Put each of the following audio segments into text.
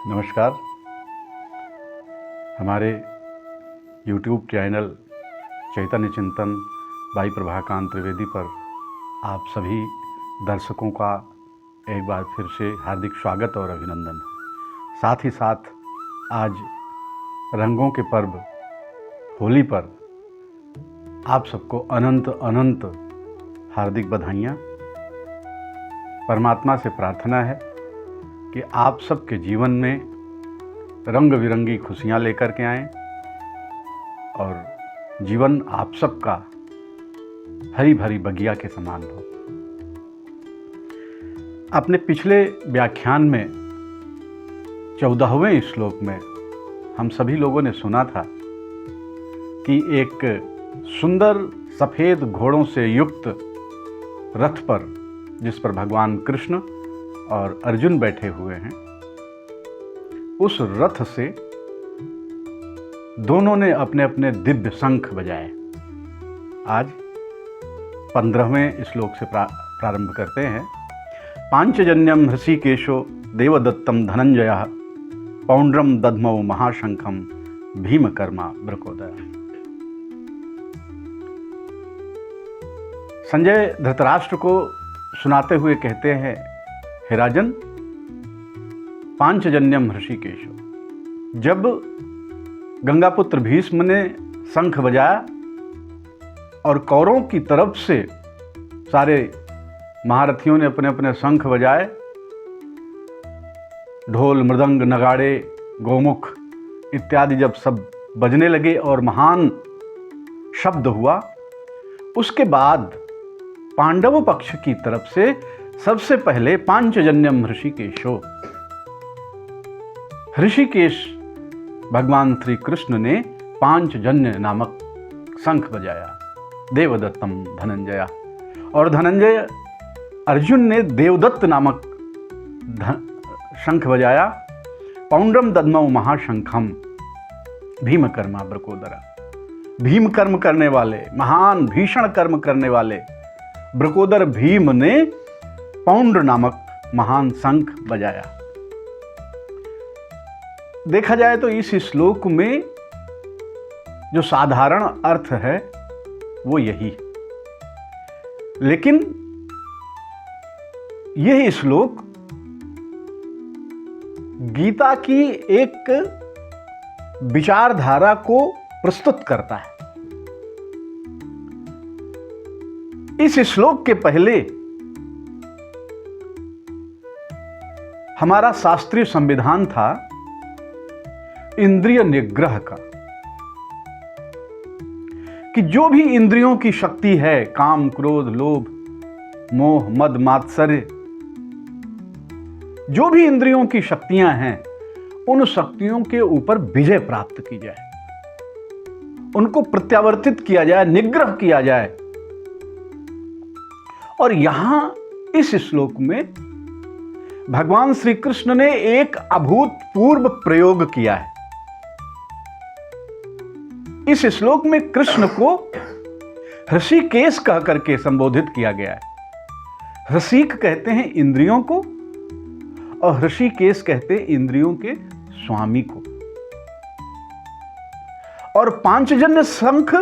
नमस्कार। हमारे YouTube channel चैतन्य चिंतन बाई प्रभाकांत त्रिवेदी पर आप सभी दर्शकों का एक बार फिर से हार्दिक स्वागत और अभिनंदन। साथ ही साथ आज रंगों के पर्व होली पर आप सबको अनंत अनंत हार्दिक बधाइयाँ। परमात्मा से प्रार्थना है कि आप सबके जीवन में रंग बिरंगी खुशियाँ लेकर के आएं और जीवन आप सबका हरी भरी बगिया के समान हो। अपने पिछले व्याख्यान में 14वें श्लोक में हम सभी लोगों ने सुना था कि एक सुंदर सफ़ेद घोड़ों से युक्त रथ पर, जिस पर भगवान कृष्ण और अर्जुन बैठे हुए हैं, उस रथ से दोनों ने अपने अपने दिव्य शंख बजाए। आज 15वें श्लोक से प्रारंभ करते हैं। पांचजन्यम हृषिकेशो देवदत्तम धनंजयः पौंड्रम दध्मौ महाशंखम भीमकर्मा वृकोदरः। संजय धृतराष्ट्र को सुनाते हुए कहते हैं, हे राजन, पांचजन्यम हृषिकेशो। जब गंगापुत्र भीष्म ने शंख बजाया और कौरवों की तरफ से सारे महारथियों ने अपने अपने शंख बजाए, ढोल मृदंग नगाड़े गोमुख इत्यादि जब सब बजने लगे और महान शब्द हुआ, उसके बाद पांडव पक्ष की तरफ से सबसे पहले पांचजन्यम ऋषिकेशो, ऋषिकेश भगवान श्री कृष्ण ने पांचजन्य नामक शंख बजाया, देवदत्तम धनंजय, और धनंजय अर्जुन ने देवदत्त नामक शंख बजाया, पौंड्रम दध्मौ महाशंखम भीमकर्मा वृकोदरः। भीम कर्म करने वाले, महान भीषण कर्म करने वाले वृकोदर भीम ने पौंड्र नामक महान शंख बजाया। देखा जाए तो इस श्लोक में जो साधारण अर्थ है वो यही है, लेकिन यह श्लोक गीता की एक विचारधारा को प्रस्तुत करता है। इस श्लोक के पहले हमारा शास्त्रीय संविधान था इंद्रिय निग्रह का, कि जो भी इंद्रियों की शक्ति है, काम क्रोध लोभ मोह मद मात्सर्य, जो भी इंद्रियों की शक्तियां हैं, उन शक्तियों के ऊपर विजय प्राप्त की जाए, उनको प्रत्यावर्तित किया जाए, निग्रह किया जाए। और यहां इस श्लोक में भगवान श्री कृष्ण ने एक अभूतपूर्व प्रयोग किया है। इस श्लोक में कृष्ण को ऋषिकेश कह करके संबोधित किया गया है। ऋषिक कहते हैं इंद्रियों को और ऋषिकेश कहते हैं इंद्रियों के स्वामी को। और पांचजन्य शंख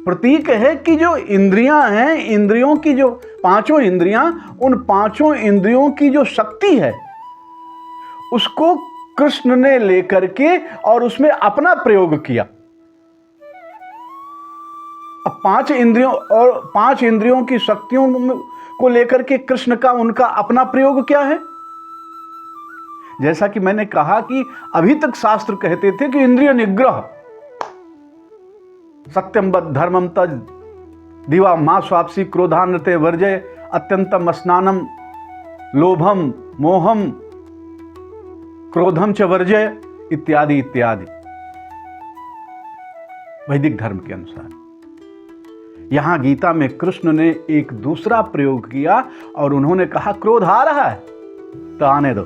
प्रतीक है कि जो इंद्रियां हैं, इंद्रियों की जो पांचों इंद्रियां, उन पांचों इंद्रियों की जो शक्ति है उसको कृष्ण ने लेकर के और उसमें अपना प्रयोग किया। अब पांच इंद्रियों की शक्तियों को लेकर के कृष्ण का उनका अपना प्रयोग क्या है? जैसा कि मैंने कहा कि अभी तक शास्त्र कहते थे कि इंद्रिय निग्रह, सत्यम बद धर्मम तज दिवा मां स्वापसी क्रोधानते वर्जय अत्यंतम स्नानम लोभम मोहम क्रोधम च वर्जय इत्यादि इत्यादि वैदिक धर्म के अनुसार। यहां गीता में कृष्ण ने एक दूसरा प्रयोग किया और उन्होंने कहा, क्रोध आ रहा है तो आने दो,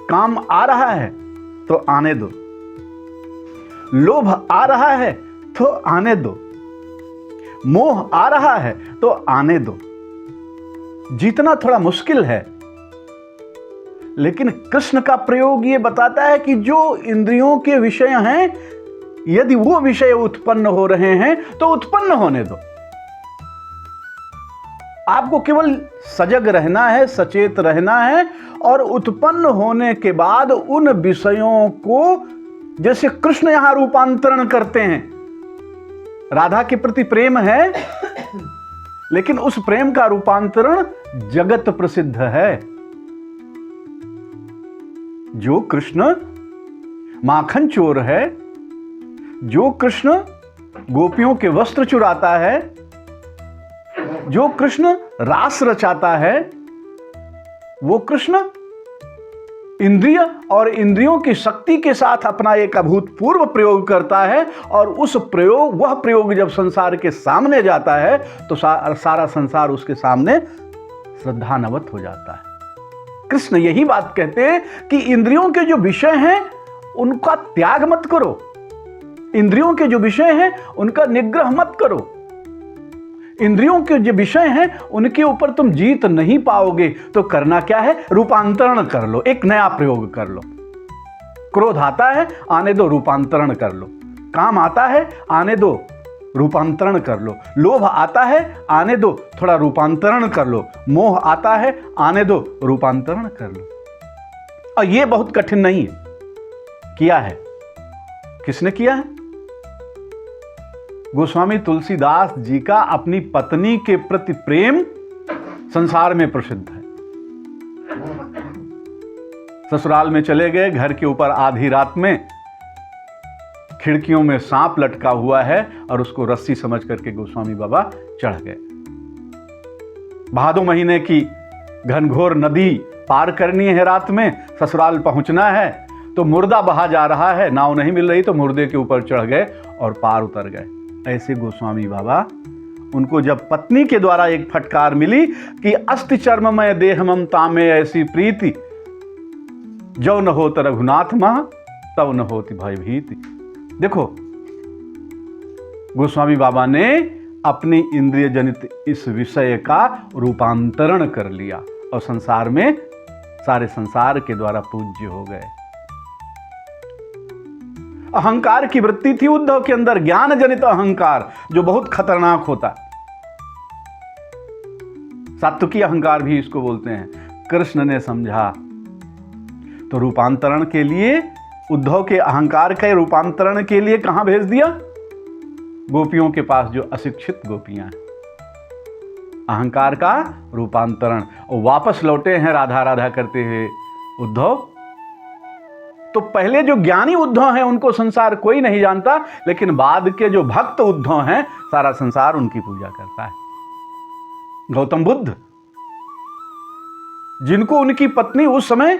काम आ रहा है तो आने दो, लोभ आ रहा है तो आने दो, मोह आ रहा है तो आने दो। जीतना थोड़ा मुश्किल है लेकिन कृष्ण का प्रयोग ये बताता है कि जो इंद्रियों के विषय हैं, यदि वो विषय उत्पन्न हो रहे हैं तो उत्पन्न होने दो। आपको केवल सजग रहना है, सचेत रहना है, और उत्पन्न होने के बाद उन विषयों को, जैसे कृष्ण यहां रूपांतरण करते हैं। राधा के प्रति प्रेम है, लेकिन उस प्रेम का रूपांतरण जगत प्रसिद्ध है। जो कृष्ण माखन चोर है, जो कृष्ण गोपियों के वस्त्र चुराता है, जो कृष्ण रास रचाता है, वो कृष्ण इंद्रिय और इंद्रियों की शक्ति के साथ अपना एक अभूतपूर्व प्रयोग करता है, और वह प्रयोग जब संसार के सामने जाता है तो सारा संसार उसके सामने श्रद्धानवत हो जाता है। कृष्ण यही बात कहते हैं कि इंद्रियों के जो विषय हैं उनका त्याग मत करो, इंद्रियों के जो विषय हैं उनका निग्रह मत करो। इंद्रियों के जो विषय हैं उनके ऊपर तुम जीत नहीं पाओगे, तो करना क्या है? रूपांतरण कर लो, एक नया प्रयोग कर लो। क्रोध आता है, आने दो, रूपांतरण कर लो। काम आता है, आने दो, रूपांतरण कर लो। लोभ आता है, आने दो, थोड़ा रूपांतरण कर लो। मोह आता है, आने दो, रूपांतरण कर लो। और यह बहुत कठिन नहीं है, किया है। किसने किया है? गोस्वामी तुलसीदास जी का अपनी पत्नी के प्रति प्रेम संसार में प्रसिद्ध है। ससुराल में चले गए, घर के ऊपर आधी रात में खिड़कियों में सांप लटका हुआ है और उसको रस्सी समझ करके गोस्वामी बाबा चढ़ गए। भादों महीने की घनघोर नदी पार करनी है, रात में ससुराल पहुंचना है, तो मुर्दा बहा जा रहा है, नाव नहीं मिल रही, तो मुर्दे के ऊपर चढ़ गए और पार उतर गए। ऐसे गोस्वामी बाबा, उनको जब पत्नी के द्वारा एक फटकार मिली कि अस्ति चर्ममय देह ममता में ऐसी प्रीति, जो न होत रघुनाथ महा तब न होती भयभीति। देखो, गोस्वामी बाबा ने अपनी इंद्रिय जनित इस विषय का रूपांतरण कर लिया और संसार में, सारे संसार के द्वारा पूज्य हो गए। अहंकार की वृत्ति थी उद्धव के अंदर, ज्ञान जनित अहंकार, जो बहुत खतरनाक होता है। सात्विकी अहंकार भी इसको बोलते हैं। कृष्ण ने समझा तो रूपांतरण के लिए, उद्धव के अहंकार के रूपांतरण के लिए कहां भेज दिया? गोपियों के पास, जो अशिक्षित गोपियां हैं। अहंकार का रूपांतरण, और वापस लौटे हैं राधा राधा करते हुए उद्धव। तो पहले जो ज्ञानी उद्धव हैं उनको संसार कोई नहीं जानता, लेकिन बाद के जो भक्त उद्धव हैं सारा संसार उनकी पूजा करता है। गौतम बुद्ध, जिनको उनकी पत्नी उस समय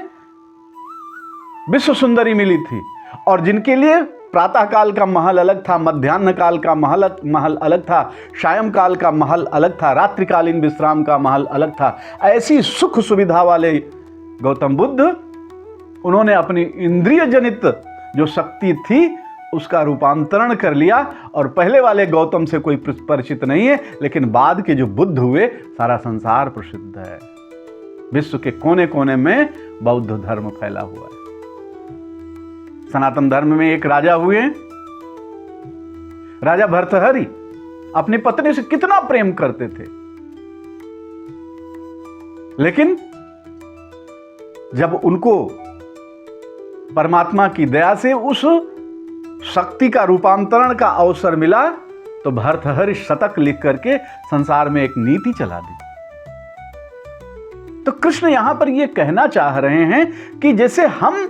विश्व सुंदरी मिली थी, और जिनके लिए प्रातः काल का महल अलग था, मध्याह्न काल का महल अलग था, सायं काल का महल अलग था, रात्रिकालीन विश्राम का महल अलग था, ऐसी सुख सुविधा वाले गौतम बुद्ध, उन्होंने अपनी इंद्रिय जनित जो शक्ति थी उसका रूपांतरण कर लिया। और पहले वाले गौतम से कोई परिचित नहीं है, लेकिन बाद के जो बुद्ध हुए सारा संसार प्रसिद्ध है। विश्व के कोने कोने में बौद्ध धर्म फैला हुआ है। सनातन धर्म में एक राजा हुए, राजा भर्तृहरि, अपनी पत्नी से कितना प्रेम करते थे, लेकिन जब उनको परमात्मा की दया से उस शक्ति का रूपांतरण का अवसर मिला, तो भर्तृहरि शतक लिख करके संसार में एक नीति चला दी। तो कृष्ण यहां पर यह कहना चाह रहे हैं कि जैसे हम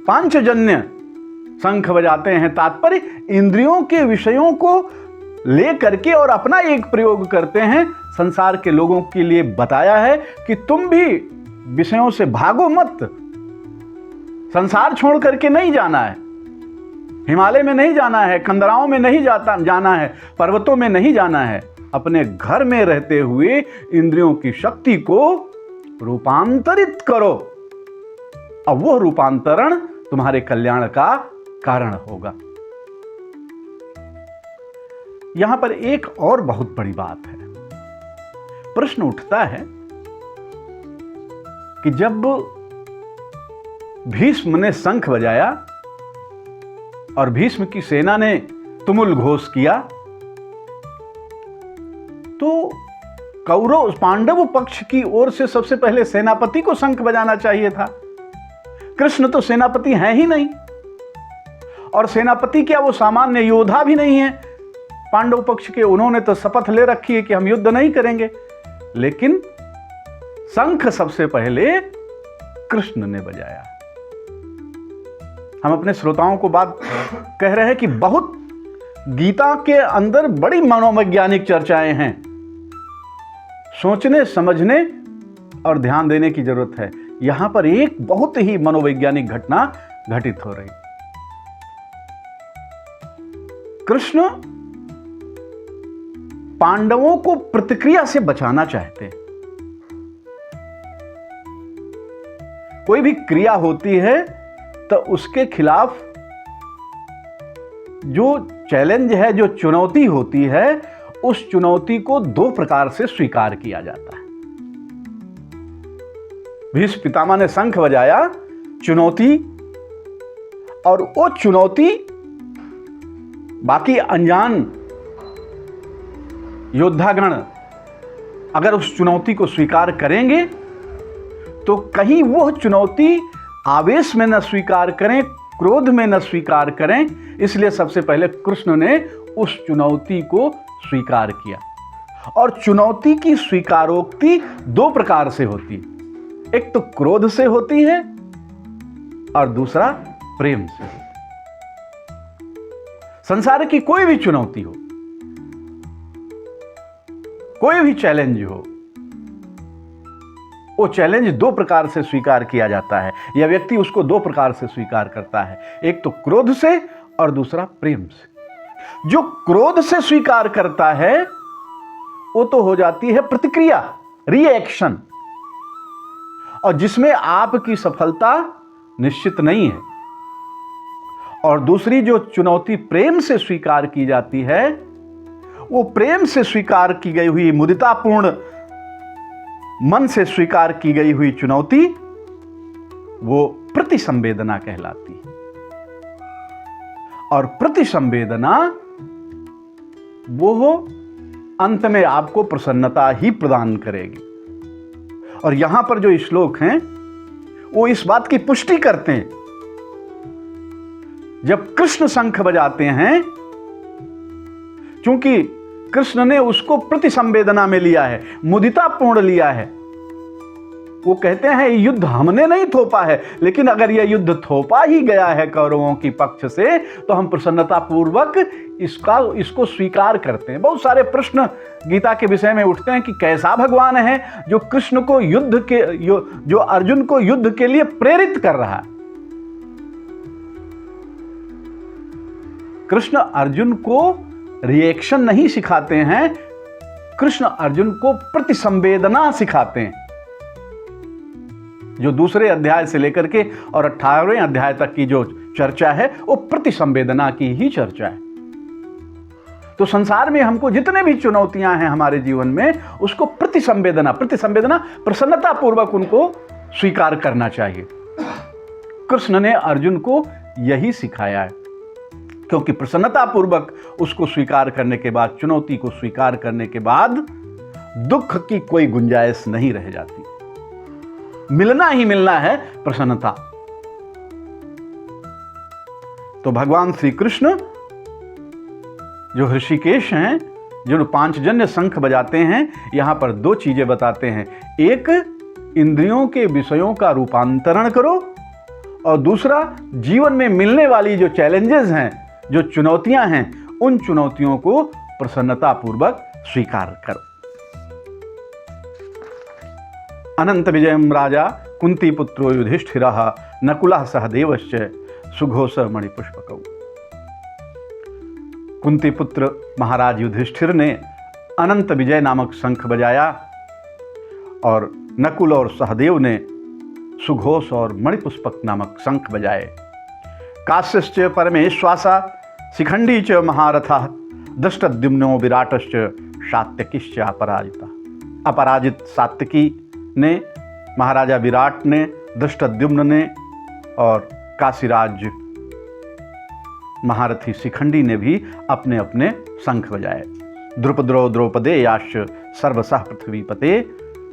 पांचजन्य शंख बजाते हैं, तात्पर्य इंद्रियों के विषयों को ले करके और अपना एक प्रयोग करते हैं, संसार के लोगों के लिए बताया है कि तुम भी विषयों से भागो मत। संसार छोड़ करके नहीं जाना है, हिमालय में नहीं जाना है, कंदराओं में नहीं जाना है, पर्वतों में नहीं जाना है। अपने घर में रहते हुए इंद्रियों की शक्ति को रूपांतरित करो, और वह रूपांतरण तुम्हारे कल्याण का कारण होगा। यहां पर एक और बहुत बड़ी बात है। प्रश्न उठता है कि जब भीष्म ने शंख बजाया और भीष्म की सेना ने तुमुल घोष किया, तो कौरव पांडव पक्ष की ओर से सबसे पहले सेनापति को शंख बजाना चाहिए था। कृष्ण तो सेनापति हैं ही नहीं, और सेनापति क्या वो सामान्य योद्धा भी नहीं है पांडव पक्ष के। उन्होंने तो शपथ ले रखी है कि हम युद्ध नहीं करेंगे, लेकिन शंख सबसे पहले कृष्ण ने बजाया। हम अपने श्रोताओं को बात कह रहे हैं कि बहुत गीता के अंदर बड़ी मनोवैज्ञानिक चर्चाएं हैं, सोचने समझने और ध्यान देने की जरूरत है। यहां पर एक बहुत ही मनोवैज्ञानिक घटना घटित हो रही। कृष्ण पांडवों को प्रतिक्रिया से बचाना चाहते हैं। कोई भी क्रिया होती है तो उसके खिलाफ जो चैलेंज है, जो चुनौती होती है, उस चुनौती को दो प्रकार से स्वीकार किया जाता है। भीष्म पितामह ने शंख बजाया, चुनौती, और वो चुनौती बाकी अनजान योद्धागण अगर उस चुनौती को स्वीकार करेंगे तो कहीं वह चुनौती आवेश में न स्वीकार करें, क्रोध में न स्वीकार करें। इसलिए सबसे पहले कृष्ण ने उस चुनौती को स्वीकार किया। और चुनौती की स्वीकारोक्ति दो प्रकार से होती है, एक तो क्रोध से होती है और दूसरा प्रेम से होती है। संसार की कोई भी चुनौती हो, कोई भी चैलेंज हो, वो चैलेंज दो प्रकार से स्वीकार किया जाता है। यह व्यक्ति उसको दो प्रकार से स्वीकार करता है, एक तो क्रोध से और दूसरा प्रेम से। जो क्रोध से स्वीकार करता है वो तो हो जाती है प्रतिक्रिया, रिएक्शन, और जिसमें आपकी सफलता निश्चित नहीं है। और दूसरी जो चुनौती प्रेम से स्वीकार की जाती है, वो प्रेम से स्वीकार की गई हुई, मुदितापूर्ण मन से स्वीकार की गई हुई चुनौती, वो प्रतिसंवेदना कहलाती है। और प्रतिसंवेदना वो अंत में आपको प्रसन्नता ही प्रदान करेगी। और यहां पर जो श्लोक हैं वो इस बात की पुष्टि करते हैं। जब कृष्ण शंख बजाते हैं, क्योंकि कृष्ण ने उसको प्रतिसंवेदना में लिया है, मुदितापूर्ण लिया है। वो कहते हैं युद्ध हमने नहीं थोपा है, लेकिन अगर यह युद्ध थोपा ही गया है कौरवों की पक्ष से, तो हम प्रसन्नता पूर्वक इसको स्वीकार करते हैं। बहुत सारे प्रश्न गीता के विषय में उठते हैं कि कैसा भगवान है जो कृष्ण को जो अर्जुन को युद्ध के लिए प्रेरित कर रहा है। कृष्ण अर्जुन को रिएक्शन नहीं सिखाते हैं, कृष्ण अर्जुन को प्रतिसंवेदना सिखाते हैं। जो दूसरे अध्याय से लेकर के और 18वें अध्याय तक की जो चर्चा है वो प्रतिसंवेदना की ही चर्चा है। तो संसार में हमको जितने भी चुनौतियां हैं हमारे जीवन में, उसको प्रतिसंवेदना प्रसन्नता पूर्वक उनको स्वीकार करना चाहिए। कृष्ण ने अर्जुन को यही सिखाया है, क्योंकि प्रसन्नता पूर्वक उसको स्वीकार करने के बाद, चुनौती को स्वीकार करने के बाद दुख की कोई गुंजाइश नहीं रह जाती। मिलना ही मिलना है प्रसन्नता। तो भगवान श्री कृष्ण जो ऋषिकेश हैं, जो पांचजन्य शंख बजाते हैं, यहां पर दो चीजें बताते हैं। एक, इंद्रियों के विषयों का रूपांतरण करो, और दूसरा, जीवन में मिलने वाली जो चैलेंजेस हैं, जो चुनौतियां हैं, उन चुनौतियों को प्रसन्नता पूर्वक स्वीकार करो। अनंत विजयम राजा कुंती पुत्रो युधिष्ठिरः नकुलः सहदेवश्च सुघोष मणिपुष्पकौ। कुंती पुत्र महाराज युधिष्ठिर ने अनंत विजय नामक शंख बजाया, और नकुल और सहदेव ने सुघोष और मणिपुष्पक नामक शंख बजाए। काश्यश्च परमेश्वासा शिखंडी च महारथः दृष्टद्युम्नो विराटश्च सात्यकिश्च अपराजित सात्यकी ने, महाराजा विराट ने, दृष्टद्युम्न ने और काशीराज महारथी शिखंडी ने भी अपने अपने शंख बजाए। द्रुपदो द्रौपदेयाश्च सर्वसः पृथ्वीपते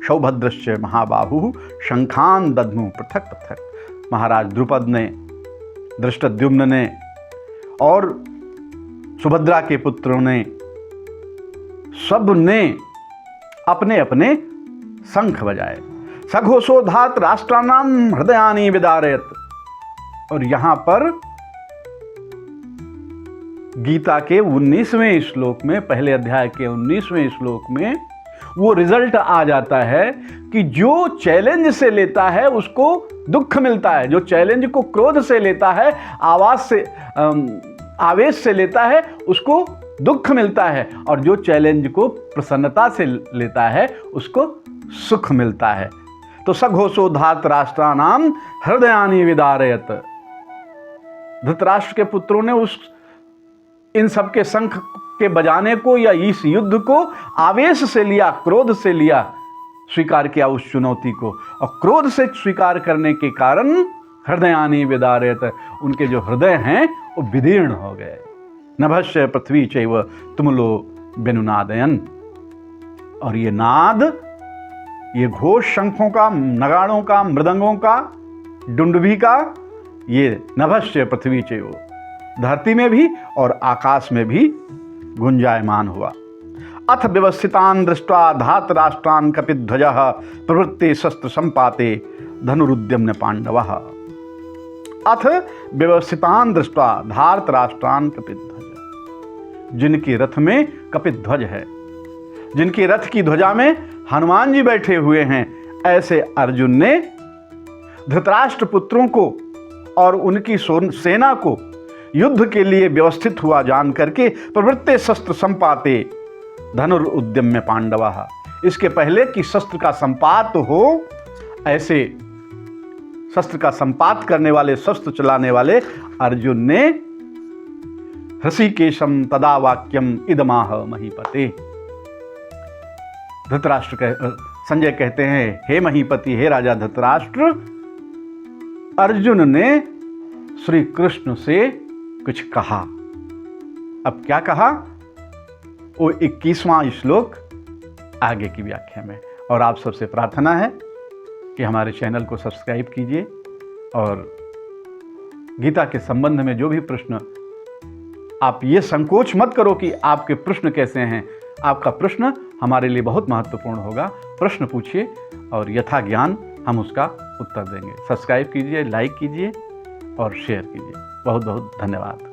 सौभद्रश्च महाबाहु शंखान दद्मु पृथक पृथक। महाराज द्रुपद ने, धृष्टद्युम्न ने और सुभद्रा के पुत्रों ने, सब ने अपने अपने शंख बजाए। सघोषो धात राष्ट्राणाम हृदयानि विदारयत। और यहां पर गीता के 19वें श्लोक में, पहले अध्याय के 19वें श्लोक में वो रिजल्ट आ जाता है कि जो चैलेंज से लेता है उसको दुख मिलता है, जो चैलेंज को क्रोध से लेता है, आवेश से लेता है, उसको दुख मिलता है, और जो चैलेंज को प्रसन्नता से लेता है उसको सुख मिलता है। तो सघोषो धात राष्ट्राणाम हृदयानि विदारयत। धृतराष्ट्र के पुत्रों ने इन सबके शंख के बजाने को या इस युद्ध को आवेश से लिया, क्रोध से लिया, स्वीकार किया उस चुनौती को, और क्रोध से स्वीकार करने के कारण हृदयानि विदारयत, उनके जो हृदय हैं वो विदीर्ण हो गए। नभस्य पृथ्वी चैव तुमुलो बेनुनादयन। और ये नाद, ये घोष शंखों का, नगाड़ों का, मृदंगों का, डुंडुभी का, ये नभस्य पृथ्वी चैव, धरती में भी और आकाश में भी गुंजायमान हुआ। अथ व्यवस्थितान दृष्ट्वा धात राष्ट्रान कपिध्वजः प्रवृत्ते शस्त्र संपाते धनुरुद्यम्य पांडवः। अथ व्यवस्थितान दृष्ट्वा धात राष्ट्रान कपिध्वज, जिनके रथ में कपिध्वज है, जिनके रथ की ध्वजा में हनुमान जी बैठे हुए हैं, ऐसे अर्जुन ने धृतराष्ट्र पुत्रों को और उनकी सेना को युद्ध के लिए व्यवस्थित हुआ जान करके प्रवृत्ते शस्त्र संपाते धनुरुद्यम्य पांडवः, इसके पहले कि शस्त्र का संपात हो, ऐसे शस्त्र का संपात करने वाले, शस्त्र चलाने वाले अर्जुन ने हृषिकेशम तदा वाक्यम इदमाह महीपते। धृतराष्ट्र संजय कहते हैं, हे महीपति, हे राजा धृतराष्ट्र, अर्जुन ने श्री कृष्ण से कुछ कहा। अब क्या कहा, वो 21वां श्लोक आगे की व्याख्या में। और आप सबसे प्रार्थना है कि हमारे चैनल को सब्सक्राइब कीजिए, और गीता के संबंध में जो भी प्रश्न, आप ये संकोच मत करो कि आपके प्रश्न कैसे हैं, आपका प्रश्न हमारे लिए बहुत महत्वपूर्ण होगा। प्रश्न पूछिए और यथा ज्ञान हम उसका उत्तर देंगे। सब्सक्राइब कीजिए, लाइक कीजिए और शेयर कीजिए। बहुत बहुत धन्यवाद।